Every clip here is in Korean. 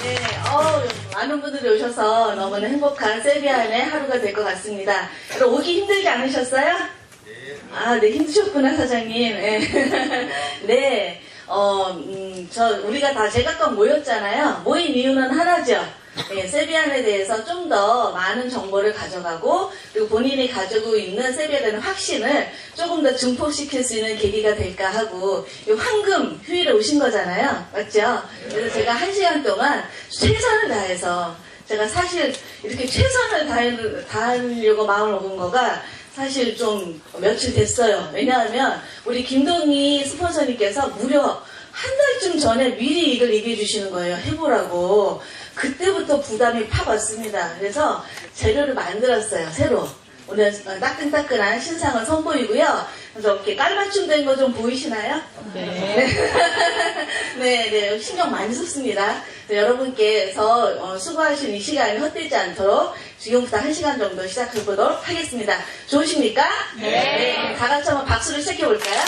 네, 많은 분들이 오셔서 너무나 행복한 세비안의 하루가 될 것 같습니다. 여러분, 오기 힘들지 않으셨어요? 네, 힘드셨구나, 사장님. 네. 네, 우리가 다 제각각 모였잖아요. 모인 이유는 하나죠. 네, 세비안에 대해서 좀 더 많은 정보를 가져가고, 그리고 본인이 가지고 있는 세비안에 대한 확신을 조금 더 증폭시킬 수 있는 계기가 될까 하고, 이 황금 휴일에 오신 거잖아요. 맞죠? 그래서 제가 1시간 동안 최선을 다해서, 제가 사실 이렇게 최선을 다하려고 마음을 먹은 거가 사실 좀 며칠 됐어요. 왜냐하면 우리 김동희 스폰서님께서 무려 한 달쯤 전에 미리 이걸 얘기해 주시는 거예요. 해보라고. 그때부터 부담이 팍 왔습니다. 그래서 재료를 만들었어요. 새로. 오늘 따끈따끈한 신상을 선보이고요. 그래서 이렇게 깔맞춤 된 거 좀 보이시나요? 네. 네, 신경 많이 썼습니다. 여러분께서 수고하신 이 시간이 헛되지 않도록 지금부터 1시간 정도 시작해 보도록 하겠습니다. 좋으십니까? 네. 다 같이 한번 박수를 시작해 볼까요?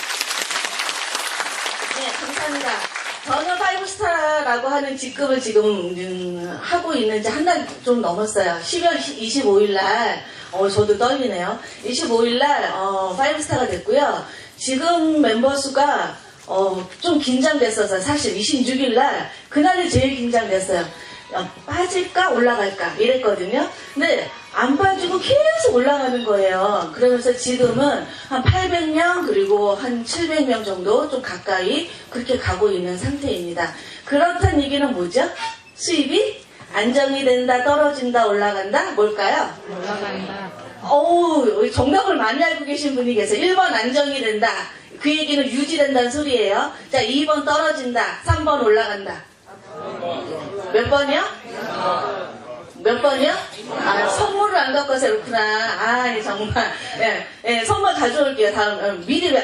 네, 감사합니다. 저는 5스타라고 하는 직급을 지금 하고 있는지 한 달 좀 넘었어요. 10월 25일 날, 저도 떨리네요. 25일 날 5스타가 됐고요. 지금 멤버 수가 좀 긴장됐어서 사실 26일 날 그날이 제일 긴장됐어요. 빠질까 올라갈까 이랬거든요. 근데 안 빠지고 계속 올라가는 거예요. 그러면서 지금은 한 800명 그리고 한 700명 정도 좀 가까이 그렇게 가고 있는 상태입니다. 그렇다는 얘기는 뭐죠? 수입이 안정이 된다, 떨어진다, 올라간다? 뭘까요? 올라간다. 정답을 많이 알고 계신 분이 계세요. 1번 안정이 된다. 그 얘기는 유지된다는 소리예요. 자, 2번 떨어진다. 3번 올라간다. 몇 번이요? 몇 번이요? 선물을 안 갖고 와서 그렇구나. 정말. 예, 선물 가져올게요. 다음, 미리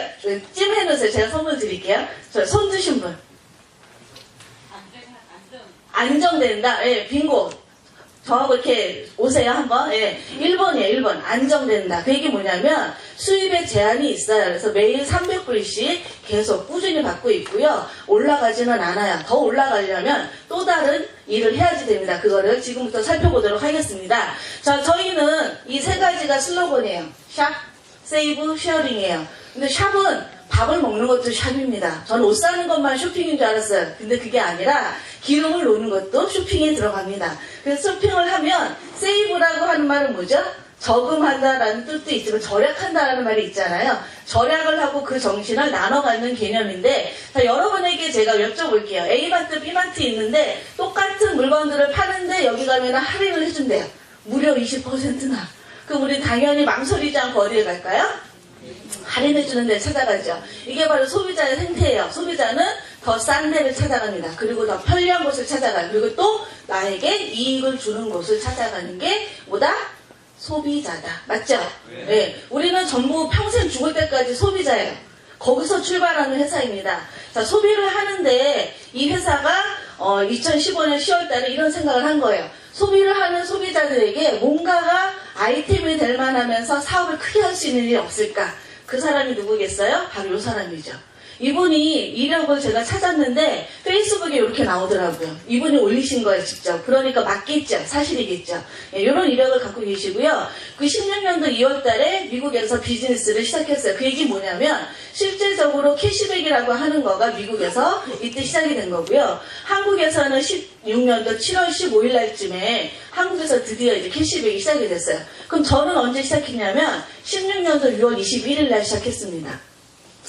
찜해놓으세요. 제가 선물 드릴게요. 손 드신 분. 안정된다. 예, 빙고. 저하고 이렇게 오세요, 한번. 예, 1번이에요, 1번. 안정된다. 그 얘기 뭐냐면, 수입에 제한이 있어요. 그래서 매일 300불씩 계속 꾸준히 받고 있고요. 올라가지는 않아요. 더 올라가려면 또 다른 일을 해야지 됩니다. 그거를 지금부터 살펴보도록 하겠습니다. 자, 저희는 이 세 가지가 슬로건이에요. 샵, 세이브, 쉐어링이에요. 근데 샵은 밥을 먹는 것도 샵입니다. 저는 옷 사는 것만 쇼핑인 줄 알았어요. 근데 그게 아니라 기름을 놓는 것도 쇼핑에 들어갑니다. 그래서 쇼핑을 하면 세이브라고 하는 말은 뭐죠? 저금한다라는 뜻도 있지만 절약한다라는 말이 있잖아요. 절약을 하고 그 정신을 나눠 갖는 개념인데, 자, 여러분에게 제가 여쭤볼게요. A마트, B마트 있는데 똑같은 물건들을 파는데 여기 가면 할인을 해준대요. 무려 20%나. 그럼 우리 당연히 망설이지 않고 어디에 갈까요? 할인해주는 데 찾아가죠. 이게 바로 소비자의 생태예요. 소비자는 더 싼 데를 찾아갑니다. 그리고 더 편리한 곳을 찾아가요. 그리고 또 나에게 이익을 주는 곳을 찾아가는 게 뭐다? 소비자다. 맞죠? 네. 우리는 전부 평생 죽을 때까지 소비자예요. 거기서 출발하는 회사입니다. 자, 소비를 하는데 이 회사가 2015년 10월 달에 이런 생각을 한 거예요. 소비를 하는 소비자들에게 뭔가가 아이템이 될 만하면서 사업을 크게 할 수 있는 일이 없을까? 그 사람이 누구겠어요? 바로 이 사람이죠. 이분이 이력을 제가 찾았는데 페이스북에 이렇게 나오더라고요. 이분이 올리신 거예요, 직접. 그러니까 맞겠죠. 사실이겠죠. 이런 이력을 갖고 계시고요. 그 16년도 2월 달에 미국에서 비즈니스를 시작했어요. 그 얘기 뭐냐면 실질적으로 캐시백이라고 하는 거가 미국에서 이때 시작이 된 거고요. 한국에서는 16년도 7월 15일 날쯤에 한국에서 드디어 이제 캐시백이 시작이 됐어요. 그럼 저는 언제 시작했냐면 16년도 6월 21일 날 시작했습니다.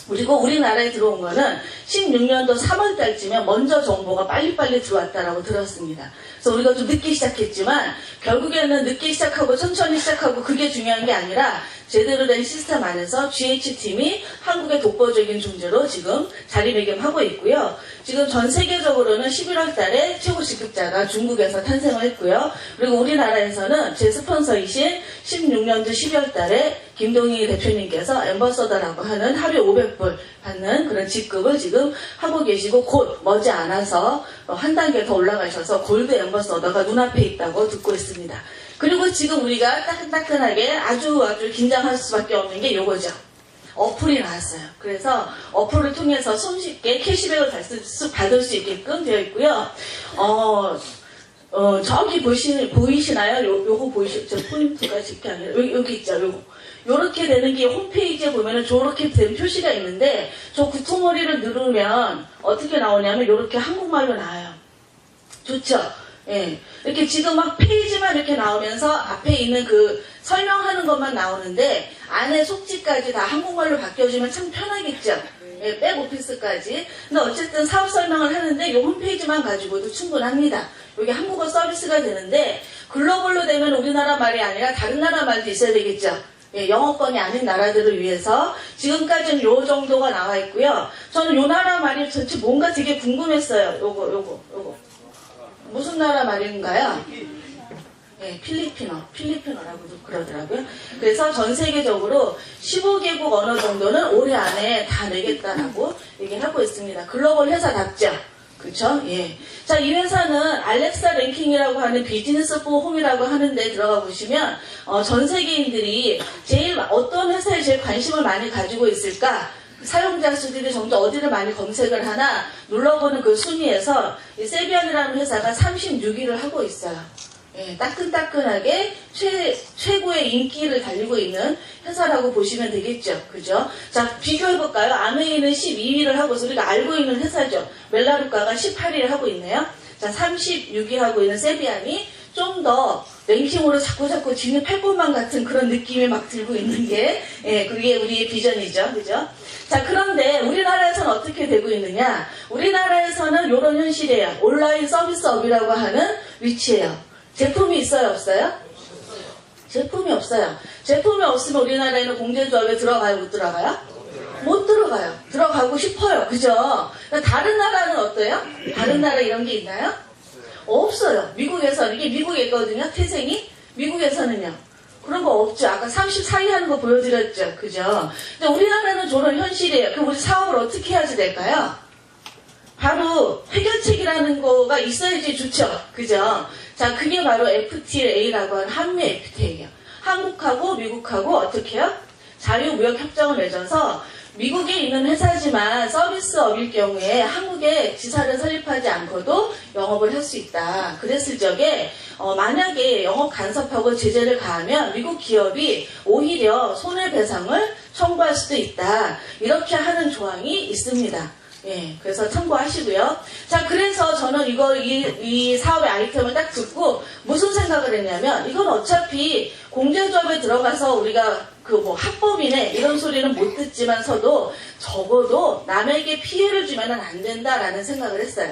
그리고 우리나라에 들어온 거는 16년도 3월 달쯤에 먼저 정보가 빨리빨리 들어왔다라고 들었습니다. 그래서 우리가 좀 늦게 시작했지만 결국에는 늦게 시작하고 천천히 시작하고 그게 중요한 게 아니라 제대로 된 시스템 안에서 GH팀이 한국의 독보적인 존재로 지금 자리매김하고 있고요. 지금 전 세계적으로는 11월 달에 최고 직급자가 중국에서 탄생을 했고요. 그리고 우리나라에서는 제 스폰서이신 16년도 12월 달에 김동희 대표님께서 앰버서더라고 하는 하루에 500불 받는 그런 직급을 지금 하고 계시고 곧 머지않아서 한 단계 더 올라가셔서 골드 앰버서더가 눈앞에 있다고 듣고 있습니다. 그리고 지금 우리가 따끈따끈하게 아주 긴장할 수밖에 없는 게 요거죠. 어플이 나왔어요. 그래서 어플을 통해서 손쉽게 캐시백을 받을 수 있게끔 되어 있고요. 저기 보이시나요? 요거 보이시죠? 포인트가 이렇게 아니라, 여기 있죠, 요거. 요렇게 되는 게 홈페이지에 보면은 저렇게 된 표시가 있는데, 저 구토머리를 누르면 어떻게 나오냐면, 요렇게 한국말로 나와요. 좋죠? 예. 이렇게 지금 막 페이지만 이렇게 나오면서 앞에 있는 그 설명하는 것만 나오는데, 안에 속지까지 다 한국말로 바뀌어지면 참 편하겠죠? 예, 백오피스까지. 근데 어쨌든 사업 설명을 하는데, 요 홈페이지만 가지고도 충분합니다. 이게 한국어 서비스가 되는데, 글로벌로 되면 우리나라 말이 아니라 다른 나라 말도 있어야 되겠죠? 예, 영어권이 아닌 나라들을 위해서 지금까지는 요 정도가 나와 있고요. 저는 요 나라 말이 전체 뭔가 되게 궁금했어요. 요거. 무슨 나라 말인가요? 예, 필리핀어라고도 그러더라고요. 그래서 전 세계적으로 15개국 언어 정도는 올해 안에 다 내겠다라고 얘기를 하고 있습니다. 글로벌 회사답죠? 그쵸? 예. 자, 이 회사는 알렉사 랭킹이라고 하는 비즈니스 포 홈이라고 하는데 들어가 보시면, 전 세계인들이 제일 어떤 회사에 제일 관심을 많이 가지고 있을까? 사용자 수들이 정도 어디를 많이 검색을 하나 눌러보는 그 순위에서 이 세비안이라는 회사가 36위를 하고 있어요. 예, 따끈따끈하게 최고의 인기를 달리고 있는 회사라고 보시면 되겠죠. 그죠? 자, 비교해볼까요? 아메이는 12위를 하고서 우리가 알고 있는 회사죠. 멜라루카가 18위를 하고 있네요. 자, 36위 하고 있는 세비안이 좀 더 랭킹으로 자꾸 진입할 것만 같은 그런 느낌이 막 들고 있는 게, 예, 그게 우리의 비전이죠. 그죠? 자, 그런데 우리나라에서는 어떻게 되고 있느냐? 우리나라에서는 이런 현실이에요. 온라인 서비스업이라고 하는 위치예요. 제품이 있어요, 없어요? 제품이 없어요. 제품이 없으면 우리나라에는 공제조합에 들어가요, 못 들어가요? 못 들어가요. 들어가고 싶어요. 그죠? 다른 나라는 어때요? 다른 나라 이런 게 있나요? 없어요. 미국에서, 이게 미국에 있거든요, 태생이. 미국에서는요. 그런 거 없죠. 아까 34위 하는 거 보여드렸죠. 그죠? 근데 우리나라는 저런 현실이에요. 그럼 우리 사업을 어떻게 해야지 될까요? 바로 해결책이라는 거가 있어야지 좋죠. 그죠? 자, 그게 바로 FTA라고 하는 한미 FTA예요. 한국하고 미국하고 어떻게 해요? 자유무역협정을 맺어서 미국에 있는 회사지만 서비스업일 경우에 한국에 지사를 설립하지 않고도 영업을 할 수 있다. 그랬을 적에 만약에 영업 간섭하고 제재를 가하면 미국 기업이 오히려 손해배상을 청구할 수도 있다. 이렇게 하는 조항이 있습니다. 예, 그래서 참고하시고요. 자, 그래서 저는 이 사업의 아이템을 딱 듣고 무슨 생각을 했냐면, 이건 어차피 공제조합에 들어가서 우리가 합법이네 이런 소리는 못 듣지만서도 적어도 남에게 피해를 주면 안 된다라는 생각을 했어요.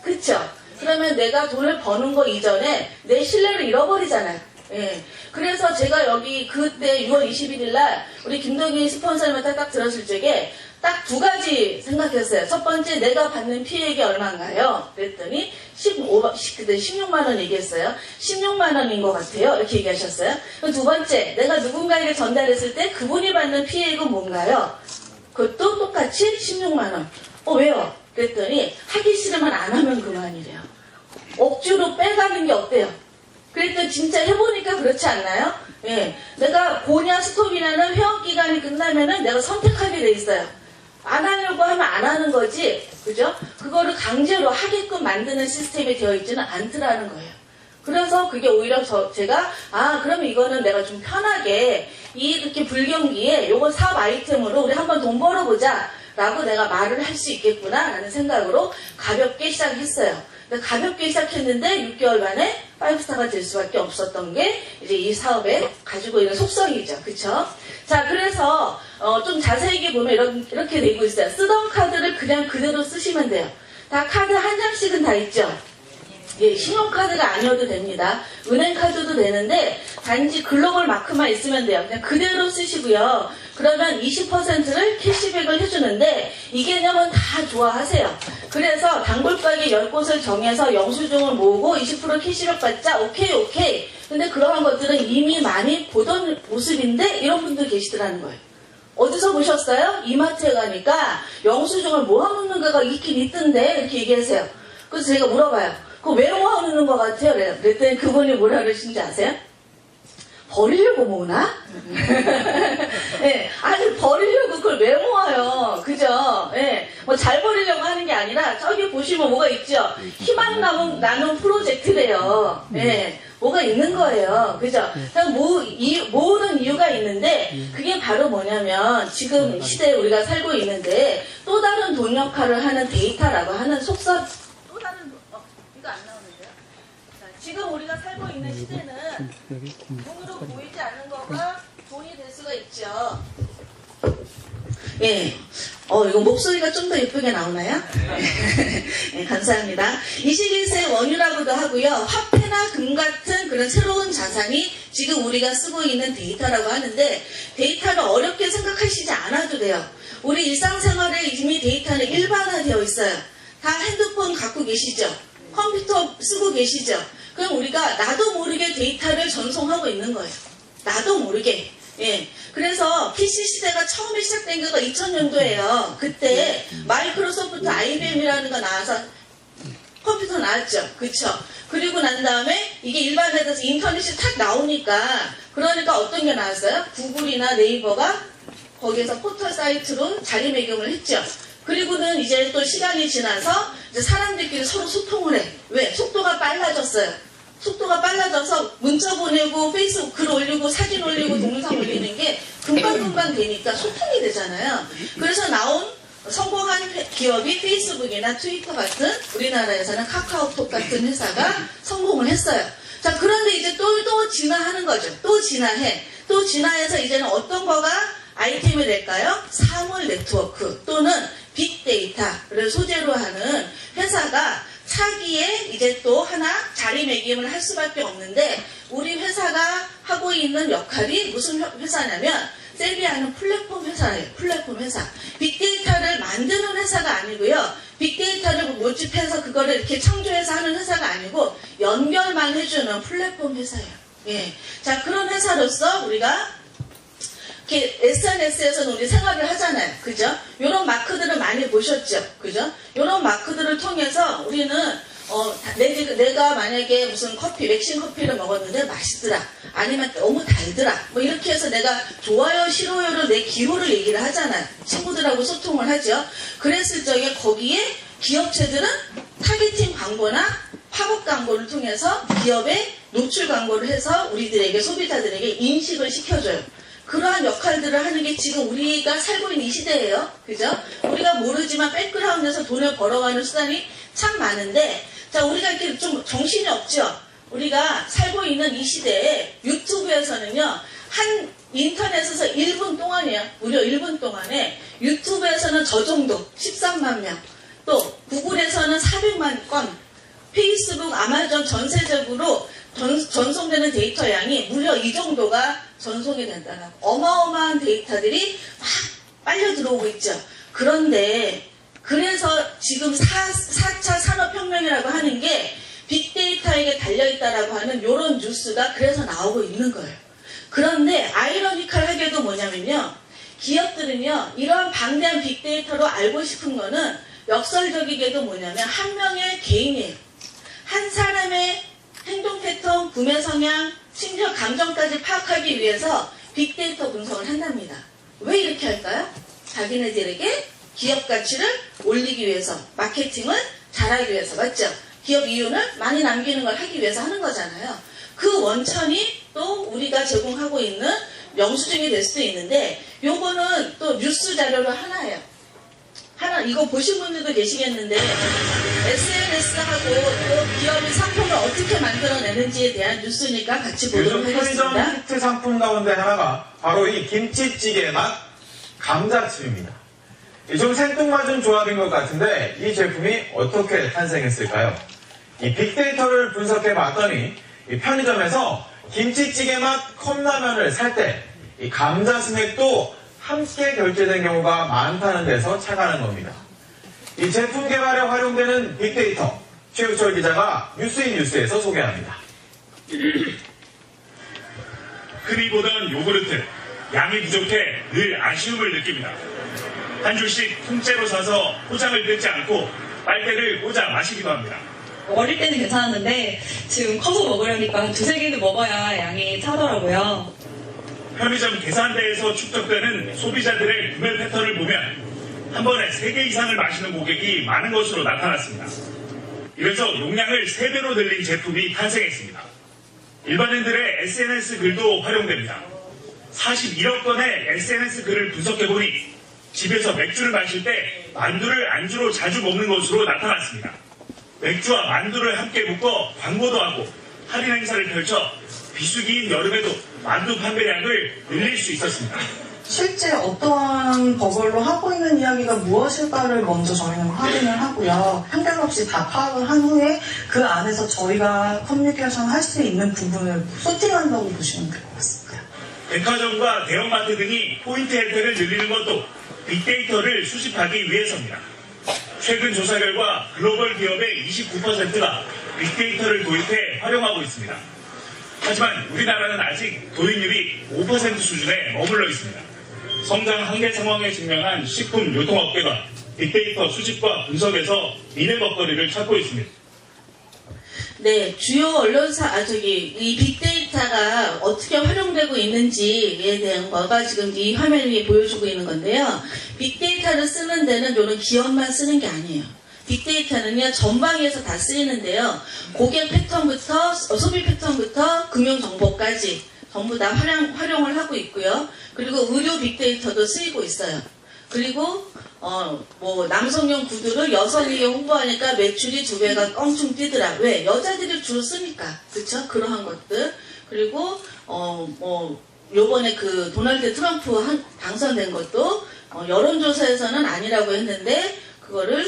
그쵸? 그러면 내가 돈을 버는 거 이전에 내 신뢰를 잃어버리잖아요. 예. 그래서 제가 여기 그때 6월 21일 날 우리 김동희 스폰서님한테 딱 들었을 적에 딱 두 가지 생각했어요. 첫 번째, 내가 받는 피해액이 얼마인가요? 그랬더니 16만 원 얘기했어요. 16만 원인 것 같아요. 이렇게 얘기하셨어요. 두 번째, 내가 누군가에게 전달했을 때 그분이 받는 피해액은 뭔가요? 그것도 똑같이 16만 원. 왜요? 그랬더니 하기 싫으면 안 하면 그만이래요. 억지로 빼가는 게 어때요? 그랬더니 진짜 해보니까 그렇지 않나요? 예. 내가 고냐 스톱이냐는 회원기간이 끝나면은 내가 선택하게 돼 있어요. 안 하려고 하면 안 하는 거지, 그죠? 그거를 강제로 하게끔 만드는 시스템이 되어 있지는 않더라는 거예요. 그래서 그게 오히려 제가, 그러면 이거는 내가 좀 편하게, 이렇게 불경기에 요거 사업 아이템으로 우리 한번 돈 벌어보자, 라고 내가 말을 할 수 있겠구나, 라는 생각으로 가볍게 시작했어요. 가볍게 시작했는데 6개월 만에 5스타가 될 수밖에 없었던 게 이제 이 사업에 가지고 있는 속성이죠. 그쵸? 자, 그래서 좀 자세하게 보면 이렇게 되고 있어요. 쓰던 카드를 그냥 그대로 쓰시면 돼요. 다 카드 한 장씩은 다 있죠. 예, 신용카드가 아니어도 됩니다. 은행카드도 되는데 단지 글로벌 마크만 있으면 돼요. 그냥 그대로 쓰시고요. 그러면 20%를 캐시백을 해주는데 이 개념은 다 좋아하세요. 그래서 단골가게 10곳을 정해서 영수증을 모으고 20% 캐시백 받자. 오케이. 근데 그러한 것들은 이미 많이 보던 모습인데 이런 분들 계시더라는 거예요. 어디서 보셨어요? 이마트에 가니까 영수증을 모아놓는 거가 있긴 있던데 이렇게 얘기하세요. 그래서 제가 물어봐요. 그거 왜 모아놓는 것 같아요? 그랬더니 그분이 뭐라 그러신지 아세요? 버리려고 모으나? 네, 아니 버리려고 그걸 왜 모아요? 그죠? 예. 뭐 잘 버리려고 하는 게 아니라 저기 보시면 뭐가 있죠? 희망 나눔 프로젝트래요. 예. 뭐가 있는 거예요. 그죠? 모으는 이유가 있는데 그게 바로 뭐냐면 지금 시대에 우리가 살고 있는데 또 다른 돈 역할을 하는 데이터라고 하는 또 다른 이거 안 나오는데요? 자, 지금 우리가 살고 있는 시대는 눈으로 보이지 않는 거가 돈이 될 수가 있죠. 예. 이거 목소리가 좀 더 예쁘게 나오나요? 네, 감사합니다. 21세 원유라고도 하고요. 화폐나 금 같은 그런 새로운 자산이 지금 우리가 쓰고 있는 데이터라고 하는데 데이터를 어렵게 생각하시지 않아도 돼요. 우리 일상생활에 이미 데이터는 일반화되어 있어요. 다 핸드폰 갖고 계시죠? 컴퓨터 쓰고 계시죠? 그럼 우리가 나도 모르게 데이터를 전송하고 있는 거예요. 나도 모르게. 예. 그래서 PC 시대가 처음에 시작된 게 2000년도예요. 그때 마이크로소프트 IBM이라는 거 나와서 컴퓨터 나왔죠. 그쵸? 그리고 난 다음에 이게 일반화돼서 인터넷이 탁 나오니까 그러니까 어떤 게 나왔어요? 구글이나 네이버가 거기에서 포털 사이트로 자리매김을 했죠. 그리고는 이제 또 시간이 지나서 이제 사람들끼리 서로 소통을 해. 왜? 속도가 빨라졌어요. 속도가 빨라져서 문자 보내고 페이스북 글 올리고 사진 올리고 동영상 올리는 게 금방금방 되니까 소통이 되잖아요. 그래서 성공한 기업이 페이스북이나 트위터 같은 우리나라에서는 카카오톡 같은 회사가 성공을 했어요. 자, 그런데 이제 또 진화하는 거죠. 또 진화해. 또 진화해서 이제는 어떤 거가 아이템이 될까요? 사물 네트워크 또는 빅데이터를 소재로 하는 회사가 차기에 이제 또 하나 자리매김을 할 수밖에 없는데 우리 회사가 하고 있는 역할이 무슨 회사냐면 셀비아는 플랫폼 회사예요. 플랫폼 회사. 빅데이터를 만드는 회사가 아니고요. 빅데이터를 모집해서 그거를 이렇게 창조해서 하는 회사가 아니고 연결만 해주는 플랫폼 회사예요. 예. 자, 그런 회사로서 우리가 이렇게 SNS에서는 우리 생활을 하잖아요. 그죠? 요런 마크들을 많이 보셨죠? 그죠? 요런 마크들을 통해서 우리는 내가 만약에 무슨 맥심 커피를 먹었는데 맛있더라. 아니면 너무 달더라. 뭐 이렇게 해서 내가 좋아요, 싫어요로 내 기호를 얘기를 하잖아요. 친구들하고 소통을 하죠. 그랬을 적에 거기에 기업체들은 타겟팅 광고나 팝업 광고를 통해서 기업에 노출 광고를 해서 우리들에게 소비자들에게 인식을 시켜줘요. 그러한 역할들을 하는 게 지금 우리가 살고 있는 이 시대예요. 그죠? 우리가 모르지만 백그라운드에서 돈을 벌어가는 수단이 참 많은데 자, 우리가 이렇게 좀 정신이 없죠? 우리가 살고 있는 이 시대에 유튜브에서는요, 인터넷에서 1분 동안이에요. 무려 1분 동안에 유튜브에서는 저 정도, 13만 명, 또 구글에서는 400만 건, 페이스북, 아마존 전 세적으로 전송되는 데이터 양이 무려 이 정도가 전송이 된다는 어마어마한 데이터들이 막 빨려 들어오고 있죠. 그런데 그래서 지금 4차 산업혁명이라고 하는 게 빅데이터에게 달려있다라고 하는 이런 뉴스가 그래서 나오고 있는 거예요. 그런데 아이러니컬하게도 뭐냐면요. 기업들은요. 이러한 방대한 빅데이터로 알고 싶은 거는 역설적이게도 뭐냐면 한 명의 개인이에요. 한 사람의 행동 패턴, 구매 성향, 심지어 감정까지 파악하기 위해서 빅데이터 분석을 한답니다. 왜 이렇게 할까요? 자기네들에게 기업 가치를 올리기 위해서, 마케팅을 잘하기 위해서, 맞죠? 기업 이윤을 많이 남기는 걸 하기 위해서 하는 거잖아요. 그 원천이 또 우리가 제공하고 있는 영수증이 될 수도 있는데 요거는 또 뉴스 자료로 하나예요. 이거 보신 분들도 계시겠는데 SNS하고 또 기업이 상품을 어떻게 만들어내는지에 대한 뉴스니까 같이 보도록 요즘 하겠습니다. 편의점 히트 상품 가운데 하나가 바로 이 김치찌개 맛 감자칩입니다. 좀 생뚱맞은 조합인 것 같은데 이 제품이 어떻게 탄생했을까요? 이 빅데이터를 분석해 봤더니 이 편의점에서 김치찌개 맛 컵라면을 살 때 이 감자 스낵도 함께 결제된 경우가 많다는 데서 착안한 겁니다. 이 제품 개발에 활용되는 빅데이터, 최우철 기자가 뉴스인 뉴스에서 소개합니다. 흔히 보던 요구르트, 양이 부족해 늘 아쉬움을 느낍니다. 한 줄씩 통째로 사서 포장을 뜯지 않고 빨대를 꽂아 마시기도 합니다. 어릴 때는 괜찮았는데 지금 커서 먹으려니까 한 두세 개는 먹어야 양이 차더라고요. 편의점 계산대에서 축적되는 소비자들의 구매 패턴을 보면 한 번에 3개 이상을 마시는 고객이 많은 것으로 나타났습니다. 이래서 용량을 3배로 늘린 제품이 탄생했습니다. 일반인들의 SNS 글도 활용됩니다. 41억 건의 SNS 글을 분석해보니 집에서 맥주를 마실 때 만두를 안주로 자주 먹는 것으로 나타났습니다. 맥주와 만두를 함께 묶어 광고도 하고 할인 행사를 펼쳐 비수기인 여름에도 만두 판매량을 늘릴 수 있었습니다. 실제 어떠한 버블로 하고 있는 이야기가 무엇일까를 먼저 저희는 확인을 하고요. 한결없이 다 파악을 한 후에 그 안에서 저희가 커뮤니케이션 할 수 있는 부분을 소팅한다고 보시면 될 것 같습니다. 백화점과 대형마트 등이 포인트 혜택을 늘리는 것도 빅데이터를 수집하기 위해서입니다. 최근 조사 결과 글로벌 기업의 29%가 빅데이터를 도입해 활용하고 있습니다. 하지만 우리나라는 아직 도입률이 5% 수준에 머물러 있습니다. 성장 한계 상황에 직면한 식품 유통업계가 빅데이터 수집과 분석에서 미래 먹거리를 찾고 있습니다. 네, 주요 언론사, 이 빅데이터가 어떻게 활용되고 있는지에 대한 거가 지금 이 화면 위에 보여주고 있는 건데요. 빅데이터를 쓰는 데는 이런 기업만 쓰는 게 아니에요. 빅데이터는요, 전방위에서 다 쓰이는데요. 고객 패턴부터, 소비 패턴부터 금융정보까지 전부 다 활용을 하고 있고요. 그리고 의료 빅데이터도 쓰이고 있어요. 그리고 남성용 구두를 여성이 홍보하니까 매출이 2배가 껑충 뛰더라. 왜? 여자들이 주로 쓰니까. 그쵸? 그러한 것들. 그리고, 요번에 그 도널드 트럼프 당선된 것도, 여론조사에서는 아니라고 했는데, 그거를,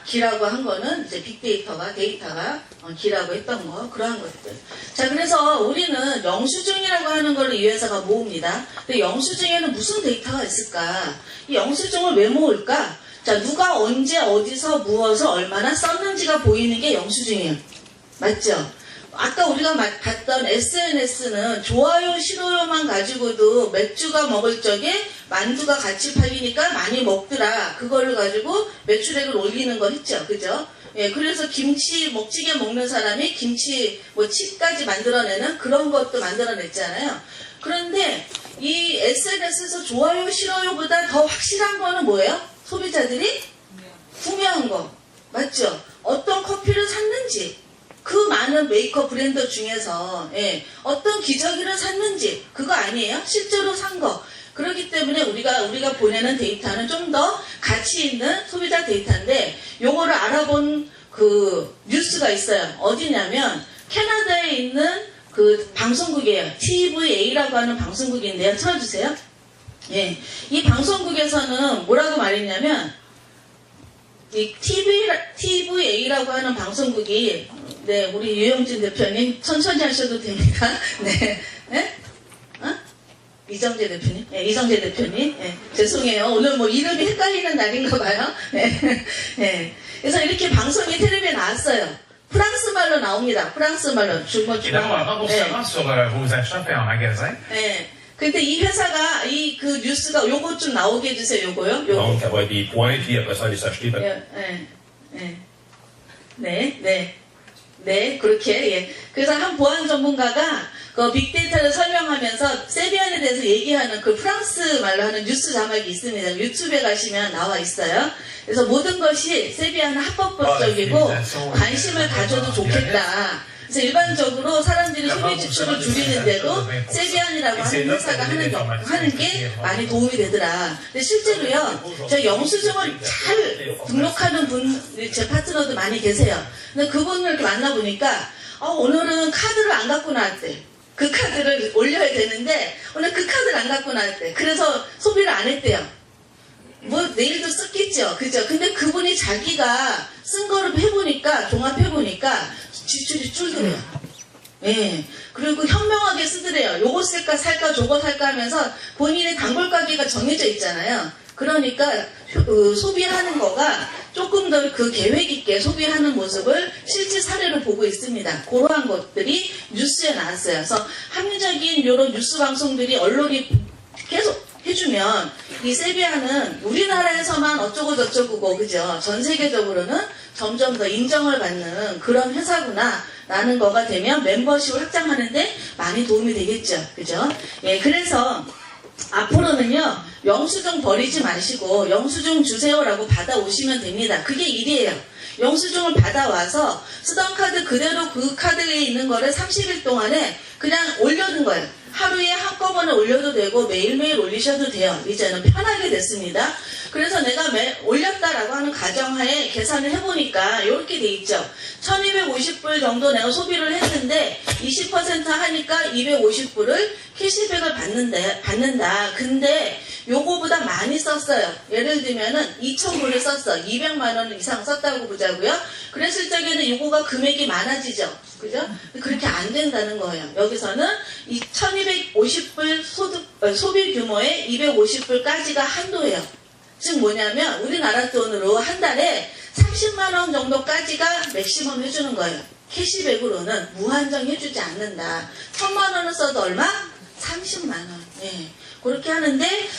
기라고 한 거는 이제 빅데이터가, 데이터가 기라고 했던 거, 그러한 것들. 자, 그래서 우리는 영수증이라고 하는 걸 이 회사가 모읍니다. 근데 영수증에는 무슨 데이터가 있을까? 이 영수증을 왜 모을까? 자, 누가 언제, 어디서, 무엇을 얼마나 썼는지가 보이는 게 영수증이에요. 맞죠? 아까 우리가 봤던 SNS는 좋아요, 싫어요만 가지고도 맥주가 먹을 적에 만두가 같이 팔리니까 많이 먹더라. 그거를 가지고 매출액을 올리는 거 했죠. 그죠? 예, 그래서 김치, 찌개 먹는 사람이 김치, 칩까지 만들어내는 그런 것도 만들어냈잖아요. 그런데 이 SNS에서 좋아요, 싫어요보다 더 확실한 거는 뭐예요? 소비자들이 구매한 거. 맞죠? 어떤 커피를 샀는지. 그 많은 메이크업 브랜드 중에서 어떤 기저귀를 샀는지 그거 아니에요? 실제로 산 거. 그렇기 때문에 우리가 보내는 데이터는 좀 더 가치 있는 소비자 데이터인데 요거를 알아본 그 뉴스가 있어요. 어디냐면 캐나다에 있는 그 방송국이에요. TVA라고 하는 방송국인데요. 틀어주세요. 예, 이 방송국에서는 뭐라고 말했냐면 이 TVA라고 하는 방송국이 네, 우리 유영진 대표님 천천히 하셔도 됩니다. 네, 네? 이정재 대표님, 네, 이정재 대표님, 네, 죄송해요. 오늘 이름이 헷갈리는 날인가 봐요. 네, 네. 그래서 이렇게 방송이 텔레비에 나왔어요. 프랑스 말로 나옵니다. 프랑스 말로 중간. Et d'avoir un remboursement sur vos achats faits en magasin. 네. 근데 이 회사가 그 뉴스가 요거 좀 나오게 해주세요. 요거요. 요거. Donc, avoir des points, puis après ça, aller s'acheter. 네, 그렇게, 예. 그래서 한 보안 전문가가 그 빅데이터를 설명하면서 세비안에 대해서 얘기하는 그 프랑스 말로 하는 뉴스 자막이 있습니다. 유튜브에 가시면 나와 있어요. 그래서 모든 것이 세비안은 합법적이고 관심을 가져도 좋겠다. 그래서 일반적으로 사람들이 소비 지출을 줄이는데도 세비안이라고 하는 회사가 하는 게 많이 도움이 되더라. 근데 실제로요, 저 영수증을 잘 등록하는 분, 제 파트너도 많이 계세요. 근데 그분을 이렇게 만나보니까, 오늘은 카드를 안 갖고 나왔대. 그 카드를 올려야 되는데, 오늘 그 카드를 안 갖고 나왔대. 그래서 소비를 안 했대요. 내일도 썼겠죠. 그죠? 근데 그분이 자기가 쓴 거를 해보니까, 종합해보니까, 지출이 줄더래요. 예. 그리고 현명하게 쓰더래요. 요거 쓸까 살까 저거 살까 하면서 본인의 단골 가게가 정해져 있잖아요. 그러니까 소비하는 거가 조금 더 그 계획 있게 소비하는 모습을 실제 사례로 보고 있습니다. 그러한 것들이 뉴스에 나왔어요. 그래서 합리적인 이런 뉴스 방송들이 언론이 계속 해주면 이 세비야는 우리나라에서만 어쩌고 저쩌고고 그죠? 전 세계적으로는 점점 더 인정을 받는 그런 회사구나 라는 거가 되면 멤버십을 확장하는데 많이 도움이 되겠죠. 그죠? 예, 그래서 앞으로는요, 영수증 버리지 마시고 영수증 주세요라고 받아오시면 됩니다. 그게 일이에요. 영수증을 받아와서 쓰던 카드 그대로 그 카드에 있는 거를 30일 동안에 그냥 올려둔 거예요. 하루에 한꺼번에 올려도 되고 매일매일 올리셔도 돼요. 이제는 편하게 됐습니다. 그래서 내가 올렸다라고 하는 가정하에 계산을 해보니까 이렇게 돼 있죠. 1250불 정도 내가 소비를 했는데 20% 하니까 250불을 캐시백을 받는다. 근데 요거보다 많이 썼어요. 예를 들면은 2,000불을 썼어. 200만 원 이상 썼다고 보자고요. 그랬을 적에는 요거가 금액이 많아지죠. 그죠? 그렇게 안 된다는 거예요. 여기서는 이 1250불 소비 규모의 250불까지가 한도예요. 즉 뭐냐면 우리나라 돈으로 한 달에 30만 원 정도까지가 맥시멈 해주는 거예요. 캐시백으로는 무한정 해주지 않는다. 1,000만 원을 써도 얼마? 30만 원. 예. 그렇게 하는데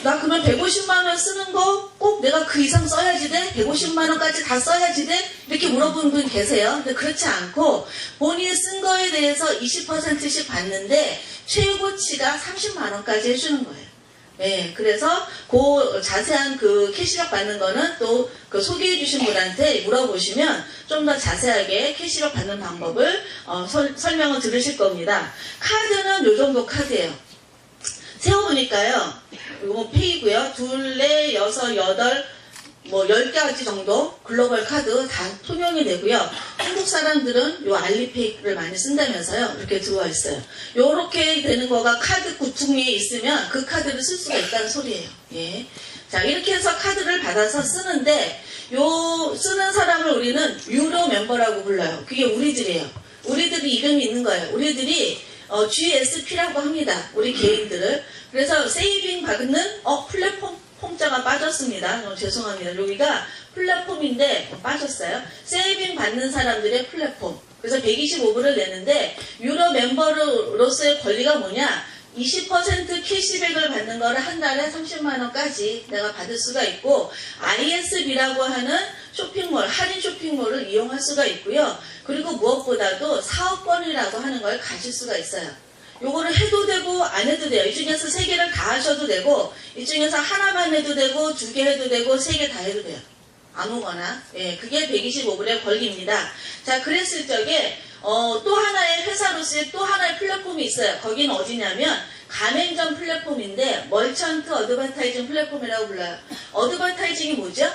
나 그러면 150만 원 쓰는 거 꼭 내가 그 이상 써야지 돼? 150만 원까지 다 써야지 돼? 이렇게 물어보는 분 계세요. 근데 그렇지 않고 본인이 쓴 거에 대해서 20%씩 받는데 최고치가 30만 원까지 해주는 거예요. 네, 그래서 그 자세한 그 캐시백 받는 거는 또 그 소개해 주신 분한테 물어보시면 좀 더 자세하게 캐시백 받는 방법을 설명을 들으실 겁니다. 카드는 요 정도 카드예요. 세어보니까요, 이거 페이고요. 2, 4, 6, 8, 10가지 정도 글로벌 카드 다 통용이 되고요. 한국 사람들은 요 알리페이를 많이 쓴다면서요. 이렇게 들어와 있어요. 요렇게 되는 거가 카드 구퉁이에 있으면 그 카드를 쓸 수가 있다는 소리예요. 예. 자, 이렇게 해서 카드를 받아서 쓰는데 요 쓰는 사람을 우리는 유료 멤버라고 불러요. 그게 우리들이에요. 우리들이 이름이 있는 거예요. 우리들이 GSP라고 합니다. 우리 개인들을. 그래서 세이빙 받는 플랫폼 폼자가 빠졌습니다. 죄송합니다. 여기가 플랫폼인데 빠졌어요. 세이빙 받는 사람들의 플랫폼. 그래서 125불을 내는데 유료 멤버로서의 권리가 뭐냐? 20% 캐시백을 받는 거를 한 달에 30만 원까지 내가 받을 수가 있고 ISB라고 하는 쇼핑몰, 할인 쇼핑몰을 이용할 수가 있고요. 그리고 무엇보다도 사업권이라고 하는 걸 가질 수가 있어요. 요거를 해도 되고 안 해도 돼요. 이 중에서 3개를 다 하셔도 되고 이 중에서 하나만 해도 되고 2개 해도 되고 3개 다 해도 돼요. 아무거나. 예, 그게 125불의 권리입니다. 자, 그랬을 적에 또 하나의 회사로서의 또 하나의 플랫폼이 있어요. 거기는 어디냐면 가맹점 플랫폼인데 멀천트 어드버타이징 플랫폼이라고 불러요. 어드버타이징이 뭐죠?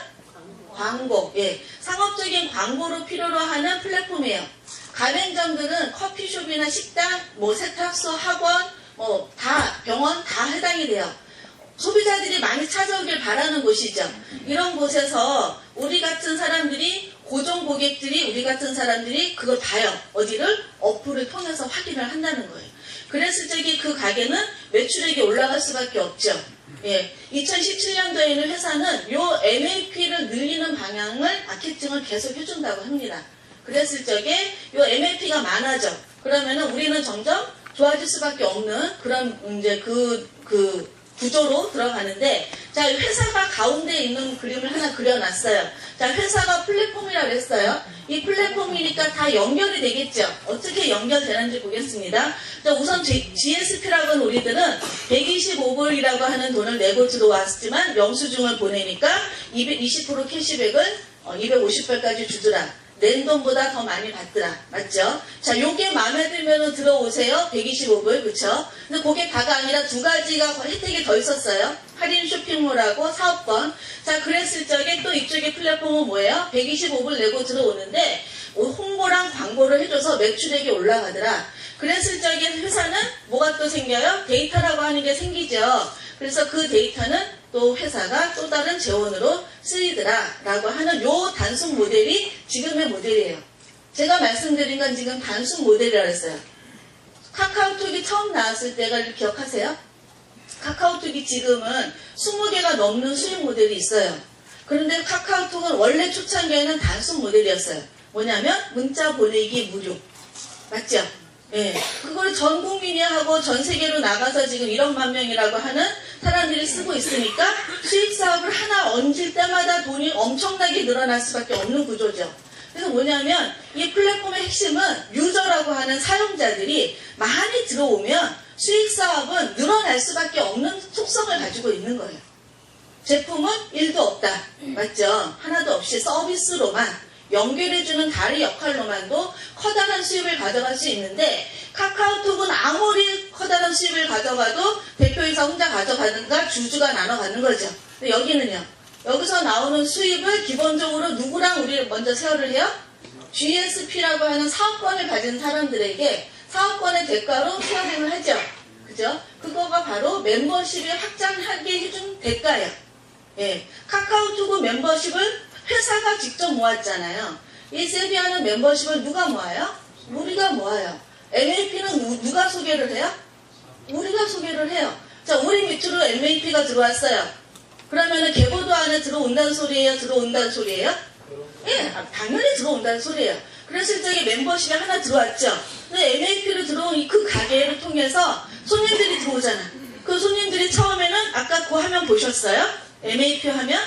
광고. 예, 상업적인 광고를 필요로 하는 플랫폼이에요. 가맹점들은 커피숍이나 식당, 세탁소, 학원, 다 병원 다 해당이 돼요. 소비자들이 많이 찾아오길 바라는 곳이죠. 이런 곳에서 우리 같은 사람들이 고정 고객들이 우리 같은 사람들이 그걸 봐요. 어디를? 어플을 통해서 확인을 한다는 거예요. 그랬을 적에 그 가게는 매출액이 올라갈 수밖에 없죠. 예, 2017년도에는 회사는 요 MAP를 늘리는 방향을 마케팅을 계속 해준다고 합니다. 그랬을 적에 요 MAP가 많아져. 그러면은 우리는 점점 좋아질 수밖에 없는 그런 이제 그 구조로 들어가는데, 자, 회사가 가운데 있는 그림을 하나 그려놨어요. 자, 회사가 플랫폼이라고 했어요. 이 플랫폼이니까 다 연결이 되겠죠. 어떻게 연결되는지 보겠습니다. 자, 우선 GSP라고 하는 우리들은 125불이라고 하는 돈을 내고 들어왔지만 영수증을 보내니까 220% 캐시백을 250불까지 주더라. 낸 돈보다 더 많이 받더라. 맞죠? 자, 요게 마음에 들면 들어오세요. 125불, 그쵸? 근데 그게 다가 아니라 2가지가 혜택이 더 있었어요. 할인 쇼핑몰하고 사업권. 자, 그랬을 적에 또 이쪽에 플랫폼은 뭐예요? 125불 내고 들어오는데 홍보랑 광고를 해줘서 매출액이 올라가더라. 그랬을 적에 회사는 뭐가 또 생겨요? 데이터라고 하는 게 생기죠. 그래서 그 데이터는 또 회사가 또 다른 재원으로 쓰이더라 라고 하는 요 단순 모델이 지금의 모델이에요. 제가 말씀드린 건 지금 단순 모델이라고 했어요. 카카오톡이 처음 나왔을 때를 기억하세요? 카카오톡이 지금은 20개가 넘는 수익 모델이 있어요. 그런데 카카오톡은 원래 초창기에는 단순 모델이었어요. 뭐냐면 문자 보내기 무료. 맞죠? 예, 그걸 전 국민이 하고 전 세계로 나가서 지금 1억만 명이라고 하는 사람들이 쓰고 있으니까 수익 사업을 하나 얹을 때마다 돈이 엄청나게 늘어날 수밖에 없는 구조죠. 그래서 뭐냐면 이 플랫폼의 핵심은 하는 사용자들이 많이 들어오면 수익 사업은 늘어날 수밖에 없는 속성을 가지고 있는 거예요. 제품은 1도 없다. 맞죠? 하나도 없이 서비스로만 연결해주는 다리 역할로만도 커다란 수입을 가져갈 수 있는데 카카오톡은 아무리 커다란 수입을 가져가도 대표이사 혼자 가져가는가 주주가 나눠 가는 거죠. 근데 여기는요. 여기서 나오는 수입을 기본적으로 누구랑 우리 먼저 세어를 해요? GSP라고 하는 사업권을 가진 사람들에게 사업권의 대가로 세어링을 하죠. 그죠? 그거가 바로 멤버십이 확장하게 해준 대가예요. 예. 카카오톡은 멤버십을 회사가 직접 모았잖아요. 이 세비야는 멤버십을 누가 모아요? 우리가 모아요. MAP는 누가 소개를 해요? 우리가 소개를 해요. 자, 우리 밑으로 MAP가 들어왔어요. 그러면은 개보도 안에 들어온다는 소리예요? 들어온다는 소리예요? 예, 당연히 들어온다는 소리예요. 그래서 실제 멤버십이 하나 들어왔죠. 근데 MAP로 들어온 그 가게를 통해서 손님들이 들어오잖아. 그 손님들이 처음에는 아까 그 화면 보셨어요? MAP 화면?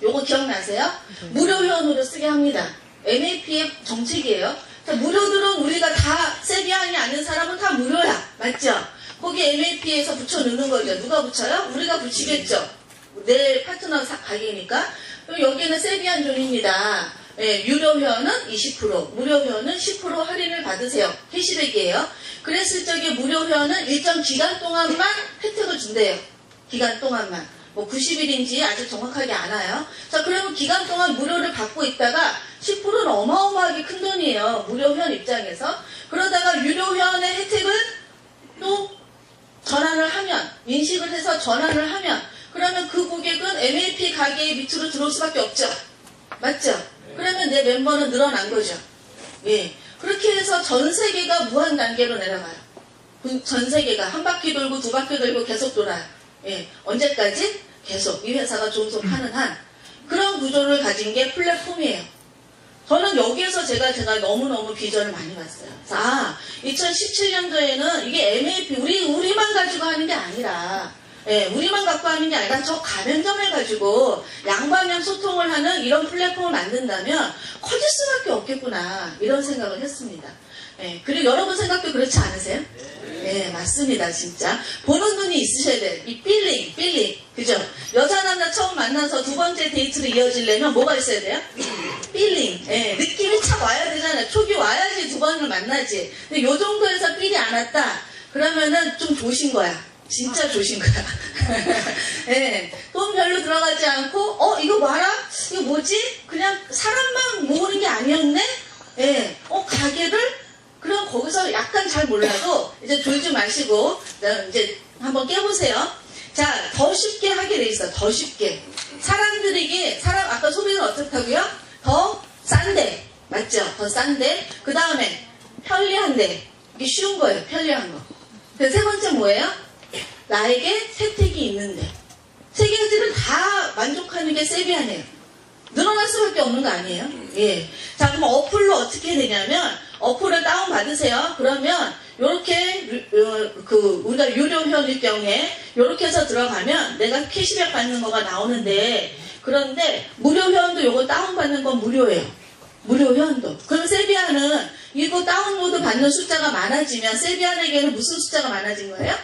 요거 기억나세요? 무료 회원으로 쓰게 합니다. MAP의 정책이에요. 자, 무료들은 우리가 다 세비야이 아는 사람은 다 무료야. 맞죠? 거기 MAP에서 붙여 넣는 거죠. 누가 붙여요? 우리가 붙이겠죠. 내 파트너 가게니까. 그럼 여기는 세비야한 존입니다. 예, 유료 회원은 20%, 무료 회원은 10% 할인을 받으세요. 캐시백이에요. 그랬을 적에 무료 회원은 일정 기간 동안만 혜택을 준대요. 기간 동안만. 뭐 90일인지 아직 정확하게 안 와요. 자, 그러면 기간 동안 무료를 받고 있다가 10%는 어마어마하게 큰 돈이에요. 무료 회원 입장에서. 그러다가 유료 회원의 혜택을 또 전환을 하면, 인식을 해서 전환을 하면, 그러면 그 고객은 MAP 가게 밑으로 들어올 수밖에 없죠. 맞죠? 그러면 내 멤버는 늘어난 거죠. 예. 그렇게 해서 전 세계가 무한 단계로 내려가요. 전 세계가 한 바퀴 돌고 두 바퀴 돌고 계속 돌아요. 예. 언제까지? 계속 이 회사가 존속하는 한 그런 구조를 가진 게 플랫폼이에요. 저는 여기에서 제가 너무너무 비전을 많이 봤어요. 아, 2017년도에는 이게 MAP 우리만 가지고 하는 게 아니라 예, 우리만 갖고 하는 게 아니라 저 가맹점을 가지고 양방향 소통을 하는 이런 플랫폼을 만든다면 커질 수밖에 없겠구나 이런 생각을 했습니다. 예, 그리고 여러분 생각도 그렇지 않으세요? 예, 맞습니다. 진짜 보는 눈이 있으셔야 돼요. 이 필링 그죠? 여자 남자 처음 만나서 두 번째 데이트로 이어지려면 뭐가 있어야 돼요? 필링. 예, 느낌이 착 와야 되잖아요. 촉이 와야지 두 번을 만나지. 근데 요 정도에서 필이 안 왔다 그러면은 좀 조신 거야. 진짜 조신 거야. 예, 돈 별로 들어가지 않고 이거 봐라? 이거 뭐지? 그냥 사람만 모으는 게 아니었네? 예, 가게를 그럼 거기서 약간 잘 몰라도 이제 졸지 마시고 이제 한번 깨보세요. 자, 더 쉽게 하게 돼 있어. 더 쉽게. 사람들에게 아까 소비는 어떻다고요? 더 싼데. 맞죠? 더 싼데. 그 다음에 편리한데. 이게 쉬운 거예요. 편리한 거. 세 번째 뭐예요? 나에게 혜택이 있는데. 세 개들을 다 만족하는 게 세비야네요. 늘어날 수밖에 없는 거 아니에요? 예. 자, 그럼 어플로 어떻게 되냐면 어플을 다운 받으세요. 그러면 요렇게 우리가 유료 회원일 경우에 요렇게 해서 들어가면 내가 캐시백 받는 거가 나오는데 그런데 무료 회원도 요거 다운 받는 건 무료예요. 무료 회원도. 그럼 세비야는 이거 다운로드 받는 숫자가 많아지면 세비야에게는 무슨 숫자가 많아진 거예요?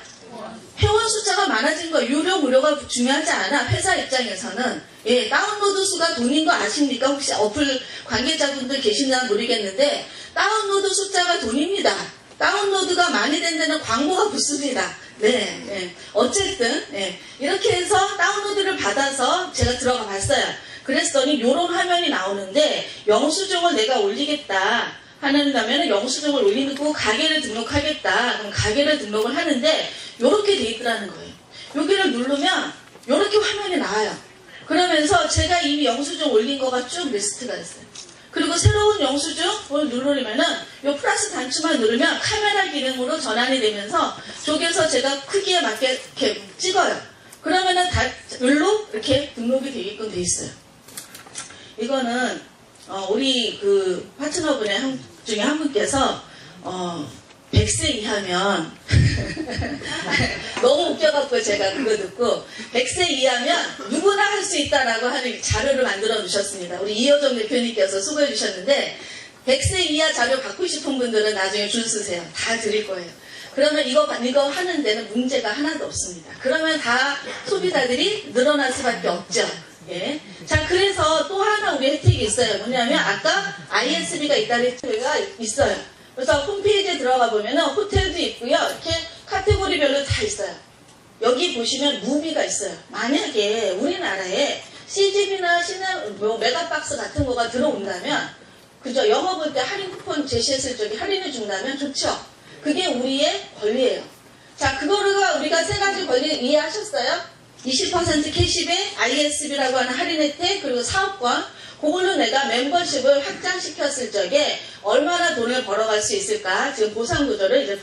회원 숫자가 많아진 거 유료 무료가 중요하지 않아. 회사 입장에서는 예, 다운로드 수가 돈인 거 아십니까? 혹시 어플 관계자분들 계시나 모르겠는데 다운로드 숫자가 돈입니다. 다운로드가 많이 된 데는 광고가 붙습니다. 네, 예. 어쨌든 이렇게 해서 다운로드를 받아서 제가 들어가 봤어요. 그랬더니 이런 화면이 나오는데 영수증을 내가 올리겠다 하는다면 영수증을 올리고 가게를 등록하겠다. 그럼 가게를 등록을 하는데 이렇게 돼 있더라는 거예요. 여기를 누르면 이렇게 화면이 나와요. 그러면서 제가 이미 영수증 올린 거가 쭉 리스트가 됐어요. 그리고 새로운 영수증을 누르면은 이 플러스 단추만 누르면 카메라 기능으로 전환이 되면서 저기에서 제가 크기에 맞게 이렇게 찍어요. 그러면은 다 일로 이렇게 등록이 되게끔 돼 있어요. 이거는 우리 그 파트너분의 중에 한 분께서 100세 이하면 너무 웃겨갖고 제가 그거 듣고 100세 이하면 누구나 할 수 있다라고 하는 자료를 만들어 주셨습니다. 우리 이효정 대표님께서 수고해 주셨는데 100세 이하 자료 갖고 싶은 분들은 나중에 줄 서세요. 다 드릴 거예요. 그러면 이거 하는 데는 문제가 하나도 없습니다. 그러면 다 소비자들이 늘어날 수밖에 없죠. 예. 자, 그래서 또 하나 우리 혜택이 있어요. 뭐냐면 아까 ISB가 있다는 혜택가 있어요. 그래서 홈페이지에 들어가 보면은 호텔도 있고요. 이렇게 카테고리별로 다 있어요. 여기 보시면 무비가 있어요. 만약에 우리나라에 CGV나 메가박스 같은 거가 들어온다면, 그죠? 영어 볼 때 할인 쿠폰 제시했을 적에 할인해 준다면 좋죠? 그게 우리의 권리예요. 자, 그거를 우리가 세 가지 권리 이해하셨어요? 20% 캐시백, ISB라고 하는 할인 혜택, 그리고 사업권. 그걸로 내가 멤버십을 확장시켰을 적에 얼마나 돈을 벌어갈 수 있을까? 지금 보상 구조를 이제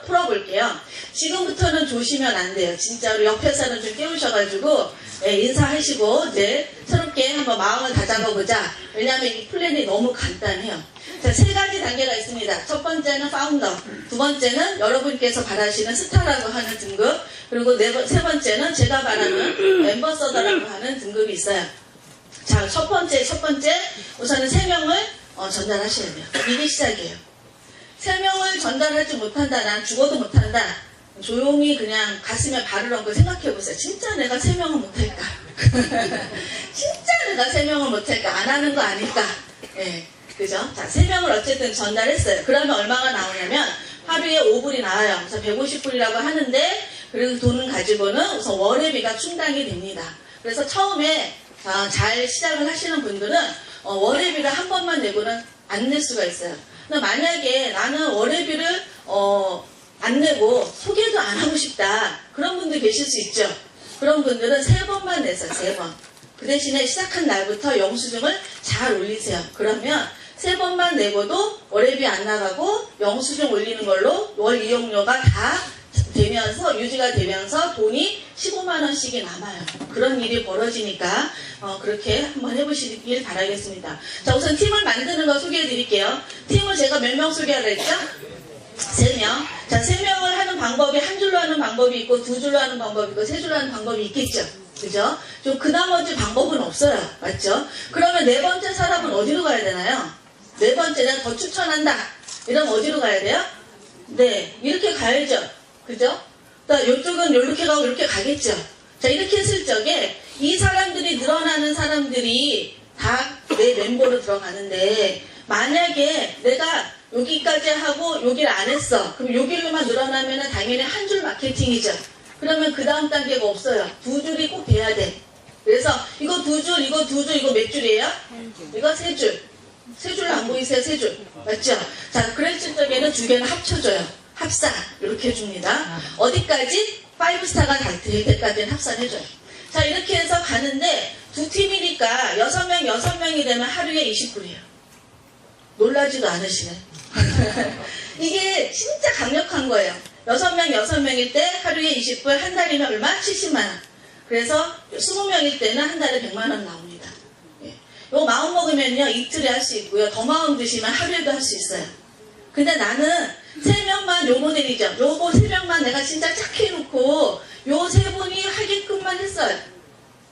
풀어볼게요. 지금부터는 조시면 안 돼요. 진짜로 옆에 사람 좀 깨우셔가지고 인사하시고 이제 새롭게 한번 마음을 다잡아보자. 왜냐하면 이 플랜이 너무 간단해요. 자, 세 가지 단계가 있습니다. 첫 번째는 파운더, 두 번째는 여러분께서 바라시는 스타라고 하는 등급, 그리고 세 번째는 제가 바라는 멤버서더라고 하는 등급이 있어요. 자, 첫 번째, 우선은 3명을 전달하셔야 돼요. 이게 시작이에요. 3명을 전달하지 못한다, 난 죽어도 못한다. 조용히 그냥 가슴에 발을 얹고 생각해보세요. 진짜 내가 3명을 못할까? 진짜 내가 3명을 못할까? 안 하는 거 아닐까? 예, 그죠? 자, 3명을 어쨌든 전달했어요. 그러면 얼마가 나오냐면 하루에 5불이 나와요. 그래서 150불이라고 하는데, 그리고 돈을 가지고는 우선 월회비가 충당이 됩니다. 그래서 처음에 잘 시작을 하시는 분들은 월회비를 한 번만 내고는 안 낼 수가 있어요. 근데 만약에 나는 월회비를 안 내고 소개도 안 하고 싶다, 그런 분들 계실 수 있죠. 그런 분들은 3번만 내세요. 3번. 그 대신에 시작한 날부터 영수증을 잘 올리세요. 그러면 3번만 내고도 월회비 안 나가고 영수증 올리는 걸로 월 이용료가 다 되면서 유지가 되면서 돈이 15만 원씩이 남아요. 그런 일이 벌어지니까 그렇게 한번 해보시길 바라겠습니다. 자, 우선 팀을 만드는 거 소개해 드릴게요. 팀을 제가 몇 명 소개하라 했죠? 3명. 자, 3명을 하는 방법이 한 줄로 하는 방법이 있고, 2줄로 하는 방법이 있고, 3줄로 하는 방법이 있겠죠. 그죠? 좀 그 나머지 방법은 없어요. 맞죠? 그러면 4번째 사람은 어디로 가야 되나요? 4번째 내가 더 추천한다. 이러면 어디로 가야 돼요? 네, 이렇게 가야죠. 그죠? 그러니까 이쪽은 이렇게 가고 이렇게 가겠죠. 자, 이렇게 했을 적에 이 사람들이 늘어나는 사람들이 다 내 멤버로 들어가는데, 만약에 내가 여기까지 하고 여기를 안 했어. 그럼 여기로만 늘어나면 당연히 한 줄 마케팅이죠. 그러면 그 다음 단계가 없어요. 2줄이 꼭 돼야 돼. 그래서 이거 2줄, 이거 2줄, 이거 몇 줄이에요? 이거 3줄. 3줄 안 보이세요? 3줄. 맞죠? 자, 그랬을 적에는 2개는 합쳐줘요. 합산. 이렇게 해줍니다. 어디까지? 5스타가 될 때까지는 합산해줘요. 자, 이렇게 해서 가는데 2팀이니까 6명이 되면 하루에 20불이에요. 놀라지도 않으시네. 이게 진짜 강력한 거예요. 6명일 때 하루에 20불, 한 달이면 얼마? 70만원. 그래서 20명일 때는 한 달에 100만원 나옵니다. 예. 이거 마음 먹으면요, 이틀에 할 수 있고요. 더 마음 드시면 하루에도 할 수 있어요. 근데 나는 3명만 요 모델이죠. 요거 3명만 내가 진짜 쫙 해놓고 요 3분이 하게끔만 했어요.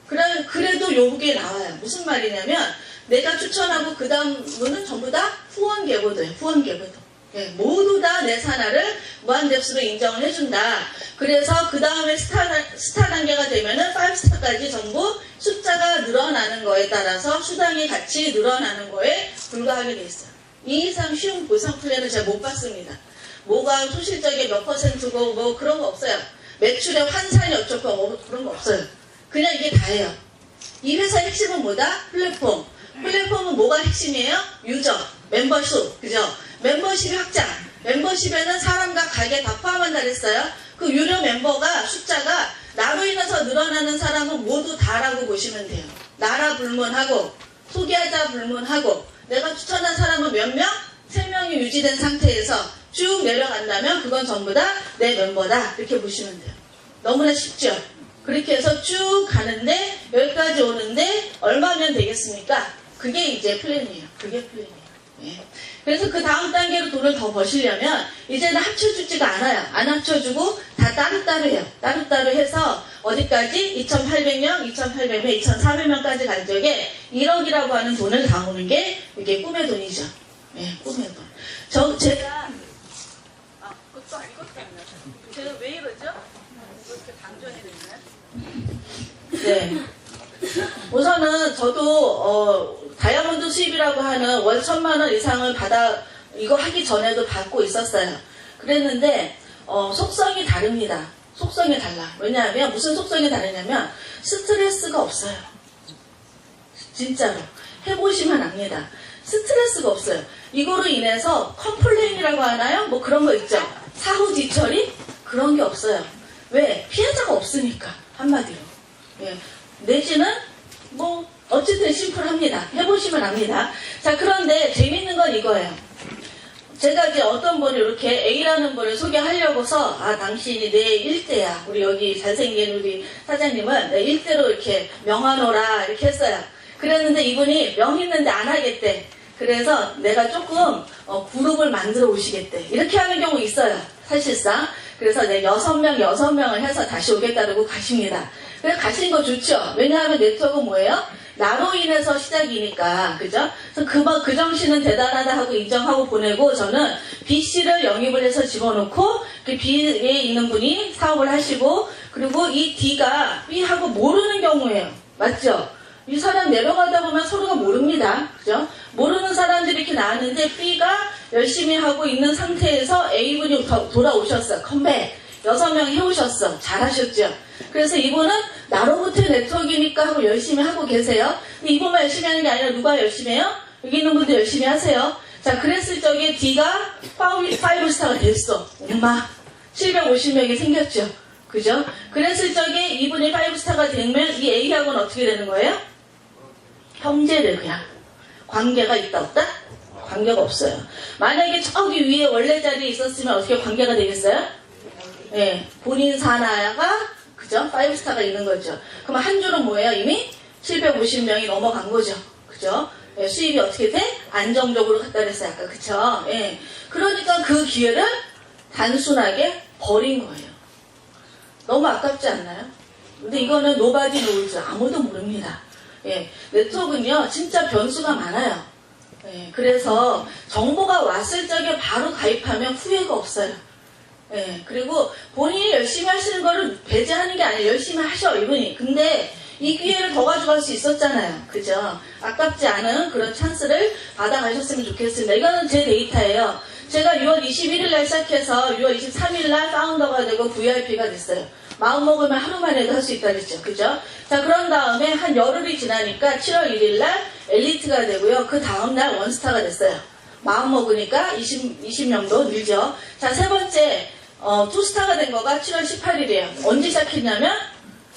그래도 요게 나와요. 무슨 말이냐면 내가 추천하고 그 다음 분은 전부 다 후원 계보도예요. 후원 계보도. 예, 모두 다 내 산하를 무한대수로 인정을 해준다. 그래서 그 다음에 스타 단계가 되면은 5스타까지 전부 숫자가 늘어나는 거에 따라서 수당이 같이 늘어나는 거에 불과하게 돼 있어요. 이 이상 쉬운 보상 플랜을 제가 못 봤습니다. 뭐가 소실적인 몇 %고 뭐 그런 거 없어요. 매출의 환산이 어쩌고 그런 거 없어요. 그냥 이게 다예요. 이 회사의 핵심은 뭐다? 플랫폼. 플랫폼은 뭐가 핵심이에요? 유저, 멤버십, 그죠? 멤버십 확장. 멤버십에는 사람과 가게 다 포함한다 그랬어요. 그 유료 멤버가 숫자가 나로 인해서 늘어나는 사람은 모두 다라고 보시면 돼요. 나라 불문하고 소개하자 불문하고 내가 추천한 사람은 몇 명? 3명이 유지된 상태에서 쭉 내려간다면 그건 전부 다 내 멤버다. 이렇게 보시면 돼요. 너무나 쉽죠? 그렇게 해서 쭉 가는데 여기까지 오는데 얼마면 되겠습니까? 그게 이제 플랜이에요. 그게 플랜이에요. 예. 그래서 그 다음 단계로 돈을 더 버시려면 이제는 합쳐주지가 않아요. 안 합쳐주고 다 따로따로 해요. 따로따로 해서 어디까지? 2,800명, 2,800명, 2,400명까지 간 적에 1억이라고 하는 돈을 담으는 게 이게 꿈의 돈이죠. 예, 꿈의 돈. 제가 그것도 아니고 제가 왜 이러죠? 이렇게 방전이 됐나요? 네. 우선은 저도 다이아몬드 수입이라고 하는 월 1,000만 원 이상을 이거 하기 전에도 받고 있었어요. 그랬는데 속성이 다릅니다. 속성이 달라. 왜냐하면 무슨 속성이 다르냐면 스트레스가 없어요. 진짜로 해보시면 압니다. 스트레스가 없어요. 이거로 인해서 컴플레인이라고 하나요? 뭐 그런 거 있죠. 사후 뒤처리 그런 게 없어요. 왜? 피해자가 없으니까 한마디로. 예. 내지는 뭐 어쨌든 심플합니다. 해보시면 압니다. 자, 그런데 재밌는 건 이거예요. 제가 이제 어떤 분을 이렇게 A라는 분을 소개하려고서 당신이 내 일대야. 우리 여기 잘생긴 우리 사장님은 내 일대로 이렇게 명하노라 이렇게 했어요. 그랬는데 이분이 명 있는데 안 하겠대. 그래서 내가 조금 그룹을 만들어 오시겠대. 이렇게 하는 경우 있어요. 사실상. 그래서 내 6명을 해서 다시 오겠다고 가십니다. 그래서 가시는 거 좋죠. 왜냐하면 네트워크는 뭐예요? 나로 인해서 시작이니까. 그죠? 그래서 그 정신은 대단하다 하고 인정하고 보내고 저는 B씨를 영입을 해서 집어넣고 그 B에 있는 분이 사업을 하시고 그리고 이 D가 B하고 모르는 경우예요. 맞죠? 이 사람 내려가다 보면 서로가 모릅니다. 그죠? 모르는 사람들이 이렇게 나왔는데 B가 열심히 하고 있는 상태에서 A분이 돌아오셨어. 컴백. 6명 해오셨어. 잘하셨죠? 그래서 이분은 나로부터의 네트워크니까 하고 열심히 하고 계세요. 근데 이분만 열심히 하는 게 아니라 누가 열심히 해요? 여기 있는 분들 열심히 하세요. 자, 그랬을 적에 D가 5스타가 됐어. 엄마. 750명이 생겼죠. 그죠? 그랬을 적에 이분이 5스타가 되면 이 A하고는 어떻게 되는 거예요? 형제를 그냥. 관계가 있다 없다? 관계가 없어요. 만약에 저기 위에 원래 자리에 있었으면 어떻게 관계가 되겠어요? 예, 본인 사나가 그죠? 5스타가 있는 거죠. 그럼 한 줄은 뭐예요? 이미 750명이 넘어간 거죠. 그죠? 예, 수입이 어떻게 돼? 안정적으로 갔다 그랬어요. 아까 그쵸? 예. 그러니까 그 기회를 단순하게 버린 거예요. 너무 아깝지 않나요? 근데 이거는 노바디 노즈 아무도 모릅니다. 예, 네트워크는요 진짜 변수가 많아요. 예, 그래서 정보가 왔을 적에 바로 가입하면 후회가 없어요. 예, 그리고 본인이 열심히 하시는 거를 배제하는 게 아니에요. 열심히 하셔 이분이. 근데 이 기회를 더 가져갈 수 있었잖아요. 그죠? 아깝지 않은 그런 찬스를 받아가셨으면 좋겠습니다. 이거는 제 데이터예요. 제가 6월 21일 날 시작해서 6월 23일 날 파운더가 되고 VIP가 됐어요. 마음 먹으면 하루 만에도 할 수 있다 그랬죠. 그죠? 자, 그런 다음에 한 열흘이 지나니까 7월 1일 날 엘리트가 되고요. 그 다음 날 원스타가 됐어요. 마음 먹으니까 20명도 늘죠. 자, 세 번째, 투스타가 된 거가 7월 18일이에요. 언제 시작했냐면,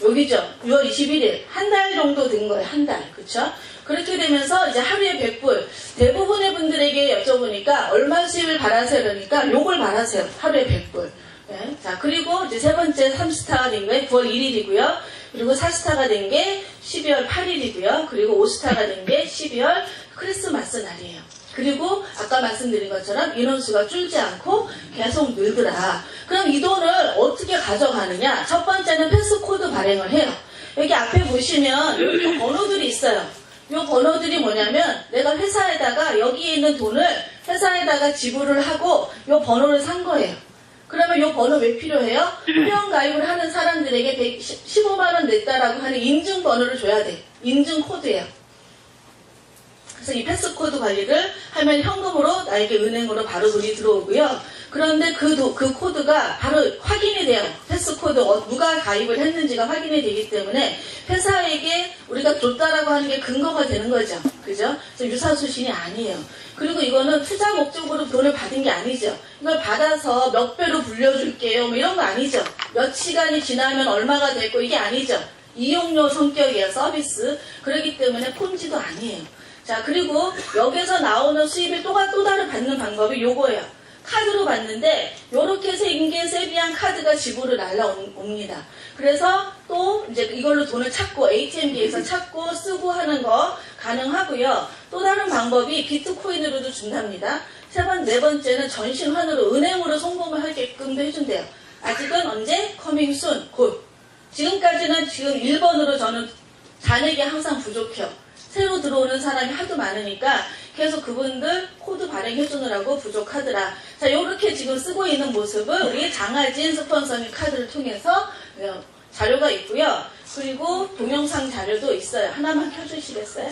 여기죠. 6월 21일. 한 달 정도 된 거예요. 한 달. 그쵸? 그렇게 되면서 이제 하루에 100불. 대부분의 분들에게 여쭤보니까 얼마 수입을 바라세요? 그러니까 요걸 바라세요. 하루에 100불. 네. 자, 그리고 이제 세 번째 3스타가 된 게 9월 1일이고요. 그리고 4스타가 된 게 12월 8일이고요. 그리고 5스타가 된 게 12월 크리스마스 날이에요. 그리고 아까 말씀드린 것처럼 인원수가 줄지 않고 계속 늘더라. 그럼 이 돈을 어떻게 가져가느냐? 첫 번째는 패스코드 발행을 해요. 여기 앞에 보시면 이렇게 번호들이 있어요. 이 번호들이 뭐냐면 내가 회사에다가 여기에 있는 돈을 회사에다가 지불을 하고 이 번호를 산 거예요. 그러면 이 번호 왜 필요해요? 회원가입을 하는 사람들에게 15만 원 냈다라고 하는 인증 번호를 줘야 돼. 인증 코드예요. 그래서 이 패스코드 관리를 하면 현금으로 나에게 은행으로 바로 돈이 들어오고요. 그런데 그 코드가 바로 확인이 돼요. 패스코드 누가 가입을 했는지가 확인이 되기 때문에 회사에게 우리가 줬다라고 하는 게 근거가 되는 거죠. 그죠? 그래서 유사수신이 아니에요. 그리고 이거는 투자 목적으로 돈을 받은 게 아니죠. 이걸 받아서 몇 배로 불려줄게요. 뭐 이런 거 아니죠. 몇 시간이 지나면 얼마가 됐고 이게 아니죠. 이용료 성격이에요. 서비스. 그렇기 때문에 폰지도 아니에요. 자, 그리고 여기서 나오는 수입을 또 다른 받는 방법이 요거예요. 카드로 받는데 요렇게 생긴 게 세비한 카드가 집으로 날라옵니다. 그래서 또 이제 이걸로 돈을 찾고 ATM기에서 찾고 쓰고 하는 거 가능하고요. 또 다른 방법이 비트코인으로도 준답니다. 네 번째는 전신환으로 은행으로 송금을 하게끔도 해준대요. 아직은 언제? 커밍 순, 곧. 지금까지는 지금 1번으로 저는 잔액이 항상 부족해요. 새로 들어오는 사람이 하도 많으니까 계속 그분들 코드 발행해주느라고 부족하더라. 자, 요렇게 지금 쓰고 있는 모습을 우리 장하진 스폰서 및 카드를 통해서 자료가 있고요. 그리고 동영상 자료도 있어요. 하나만 켜주시겠어요?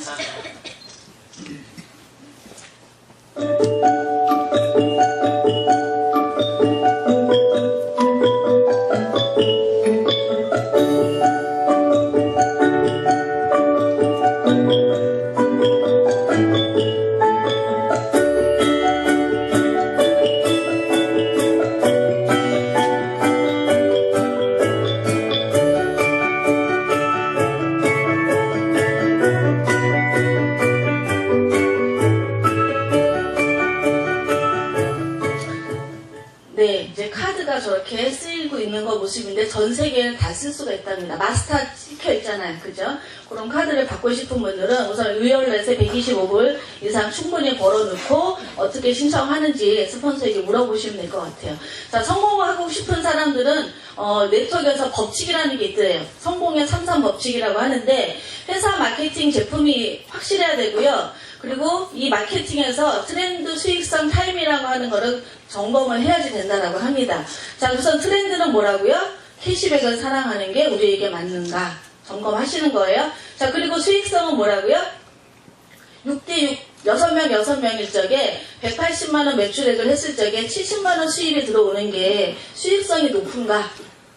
네, 이제 카드가 저렇게 쓰이고 있는 거 모습인데 전 세계에는 다 쓸 수가 있답니다. 마스터 찍혀 있잖아요. 그죠? 그런 카드를 받고 싶은 분들은 우선 의열넷에 125불 이상 충분히 걸어놓고 어떻게 신청하는지 스폰서에게 물어보시면 될 것 같아요. 자, 성공하고 싶은 사람들은 네트워크에서 법칙이라는 게 있더래요. 성공의 3 법칙이라고 하는데 회사 마케팅 제품이 확실해야 되고요. 그리고 이 마케팅에서 트렌드, 수익성, 타임이라고 하는 거를 점검을 해야지 된다라고 합니다. 자, 우선 트렌드는 뭐라고요? 캐시백을 사랑하는 게 우리에게 맞는가? 점검하시는 거예요. 자, 그리고 수익성은 뭐라고요? 6대6, 6명일 적에 180만원 매출액을 했을 적에 70만원 수입이 들어오는 게 수익성이 높은가?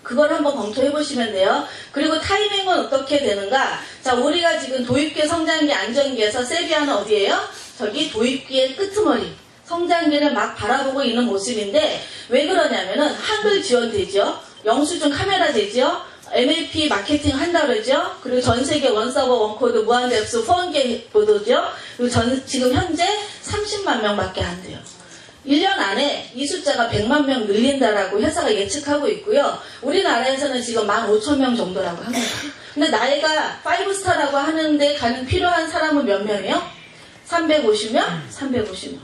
그걸 한번 검토해 보시면 돼요. 그리고 타이밍은 어떻게 되는가? 자, 우리가 지금 도입기, 성장기, 안정기에서 세비야는 어디예요? 저기 도입기의 끄트머리. 성장기를 막 바라보고 있는 모습인데 왜 그러냐면은 한글 지원되죠. 영수증 카메라 되죠. MLP 마케팅 한다 그러죠. 그리고 전 세계 원서버, 원코드, 무한대수, 후원계 보도죠. 그리고 지금 현재 30만 명밖에 안 돼요. 1년 안에 이 숫자가 100만 명 늘린다라고 회사가 예측하고 있고요. 우리나라에서는 지금 15,000명 정도라고 합니다. 근데 나이가 5스타라고 하는데 필요한 사람은 몇 명이요? 350명? 350명.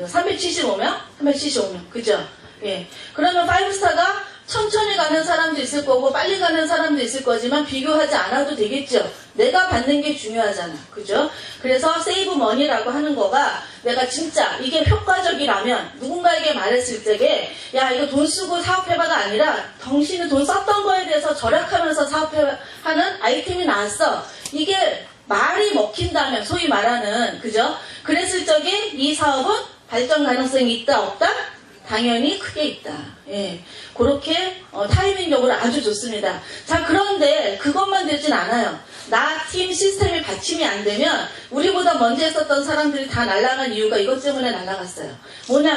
375명? 375명. 그죠? 예. 그러면 5스타가 천천히 가는 사람도 있을 거고 빨리 가는 사람도 있을 거지만 비교하지 않아도 되겠죠. 내가 받는 게 중요하잖아. 그죠? 그래서 세이브 머니라고 하는 거가 내가 진짜 이게 효과적이라면 누군가에게 말했을 적에 야 이거 돈 쓰고 사업해봐가 아니라 당신이 돈 썼던 거에 대해서 절약하면서 사업하는 아이템이 나왔어. 이게 말이 먹힌다면 소위 말하는 그죠? 그랬을 적에 이 사업은 발전 가능성이 있다 없다? 당연히 크게 있다. 예, 그렇게 타이밍적으로 아주 좋습니다. 자, 그런데 그것만 되진 않아요. 나 팀 시스템이 받침이 안 되면 우리보다 먼저 했었던 사람들이 다 날아간 이유가 이것 때문에 날아갔어요. 뭐냐면